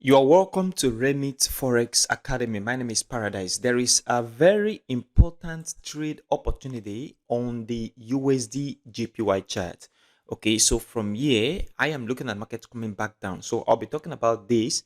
You are welcome to Remit Forex Academy. My name is Paradise. There is a very important trade opportunity on the USDJPY chart. Okay, so from here, I am looking at market coming back down. So I'll be talking about this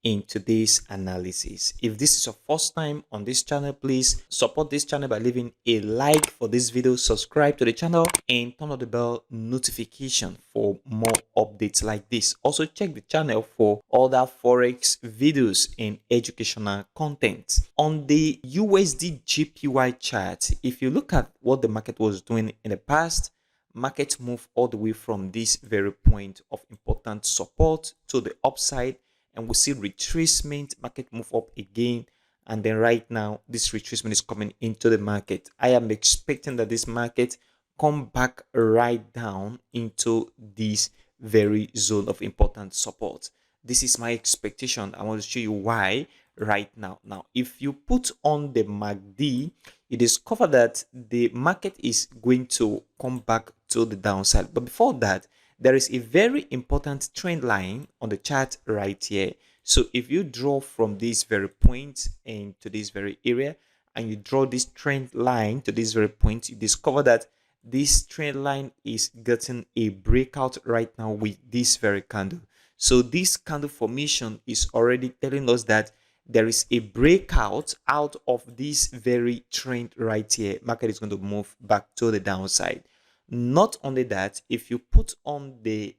in today's analysis. If this is your first time on this channel, please support this channel by leaving a like for this video, subscribe to the channel, and turn on the bell notification for more updates like this. Also check the channel for other forex videos and educational content. On the USDJPY chart, if you look at what the market was doing in the past, market moved all the way from this very point of important support to the upside, and we see retracement, market move up again, and then right now this retracement is coming into the market. I am expecting that this market come back right down into this very zone of important support. This is my expectation. I want to show you why right now. Now, if you put on the MACD, you discover that the market is going to come back to the downside. But before that, there is a very important trend line on the chart right here. So if you draw from this very point and to this very area, and you draw this trend line to this very point, you discover that this trend line is getting a breakout right now with this very candle. So this candle formation is already telling us that there is a breakout out of this very trend right here. Market is going to move back to the downside. Not only that, if you put on the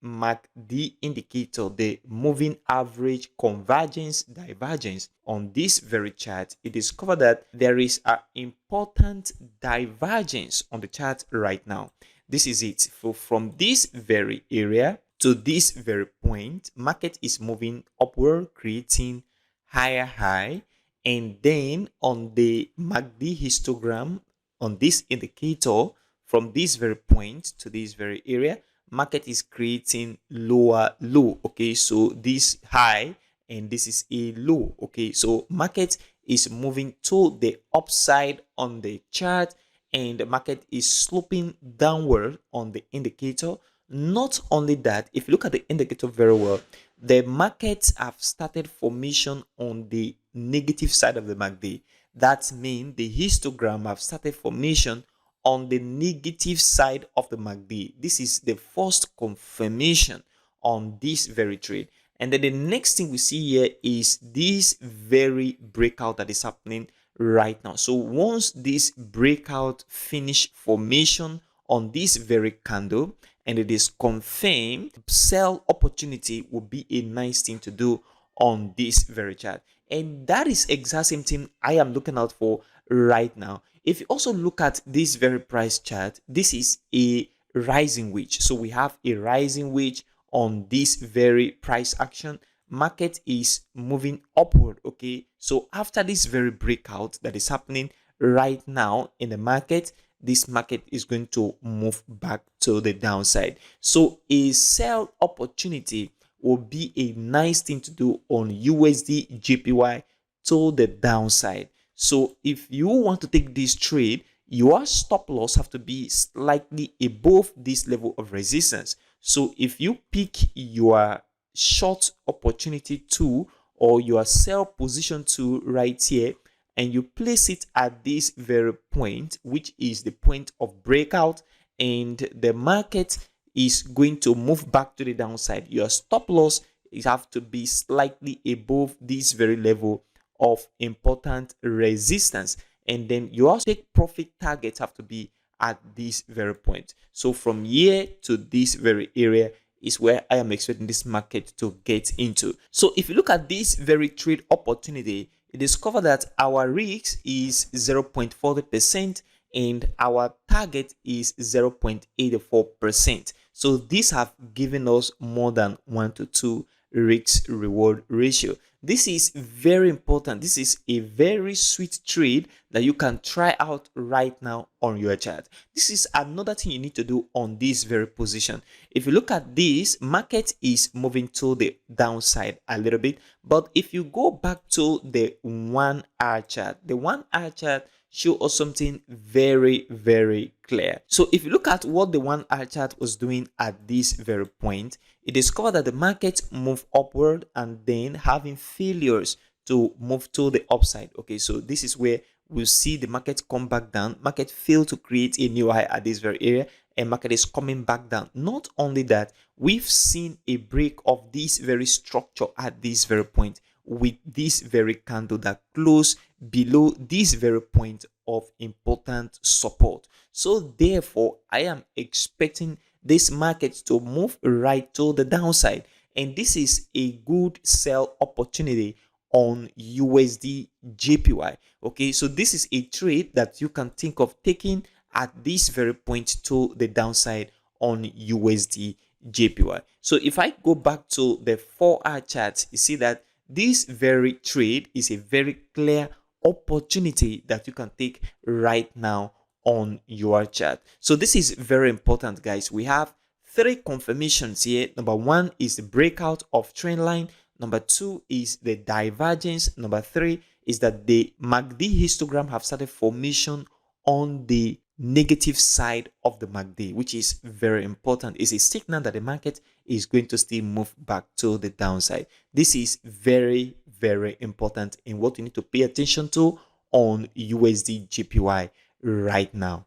MACD indicator, the moving average convergence divergence on this very chart, you discover that there is an important divergence on the chart right now. This is it. So from this very area to this very point, market is moving upward, creating higher high, and then on the MACD histogram on this indicator, from this very point to this very area, market is creating lower low. Okay, so this high and this is a low. Okay, so market is moving to the upside on the chart, and the market is sloping downward on the indicator. Not only that, if you look at the indicator very well, the markets have started formation on the negative side of the MACD. That means the histogram have started formation on the negative side of the MACD. This is the first confirmation on this very trade. And then the next thing we see here is this very breakout that is happening right now. So once this breakout finish formation on this very candle and it is confirmed, sell opportunity will be a nice thing to do on this very chart. And that is exact same thing I am looking out for right now. If you also look at this very price chart, this is a rising wedge. So we have a rising wedge on this very price action. Market is moving upward. Okay, so after this very breakout that is happening right now in the market, this market is going to move back to the downside. So a sell opportunity will be a nice thing to do on USDJPY to the downside. So if you want to take this trade, your stop loss have to be slightly above this level of resistance. So if you pick your short opportunity 2 or your sell position 2 right here, and you place it at this very point, which is the point of breakout, and the market is going to move back to the downside, your stop loss is have to be slightly above this very level of important resistance, and then your take profit targets have to be at this very point. So from here to this very area is where I am expecting this market to get into. So if you look at this very trade opportunity, you discover that our risk is 0.40% and our target is 0.84%. So these have given us more than 1 to 2 risk reward ratio. This is very important. This is a very sweet trade that you can try out right now on your chart. This is another thing you need to do on this very position. If you look at this, market is moving to the downside a little bit, but if you go back to the 1 hour chart, the 1 hour chart show us something very, very clear. So if you look at what the 1 hour chart was doing at this very point, it discovered that the market moved upward and then having failures to move to the upside. Okay, so this is where we'll see the market come back down. Market failed to create a new high at this very area, and market is coming back down. Not only that, we've seen a break of this very structure at this very point, with this very candle that closed below this very point of important support. So therefore, I am expecting this market to move right to the downside, and this is a good sell opportunity on USDJPY. Okay, so this is a trade that you can think of taking at this very point to the downside on USDJPY. So if I go back to the 4 hour chart, you see that this very trade is a very clear opportunity that you can take right now on your chart. So this is very important, guys. We have 3 confirmations here. Number 1 is the breakout of trend line. Number 2 is the divergence. Number 3 is that the MACD histogram have started formation on the negative side of the MACD, which is very important. It's a signal that the market is going to still move back to the downside. This is very, very important in what you need to pay attention to on USDJPY right now.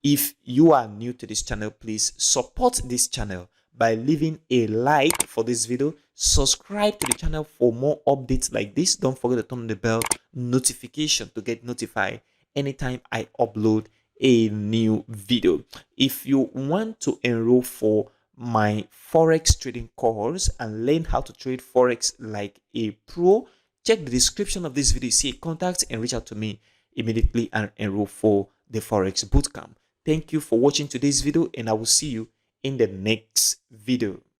If you are new to this channel, please support this channel by leaving a like for this video. Subscribe to the channel for more updates like this. Don't forget to turn on the bell notification to get notified anytime I upload a new video. If you want to enroll for my forex trading course and learn how to trade forex like a pro, check the description of this video, see contact, and reach out to me immediately and enroll for the forex bootcamp. Thank you for watching today's video, and I will see you in the next video.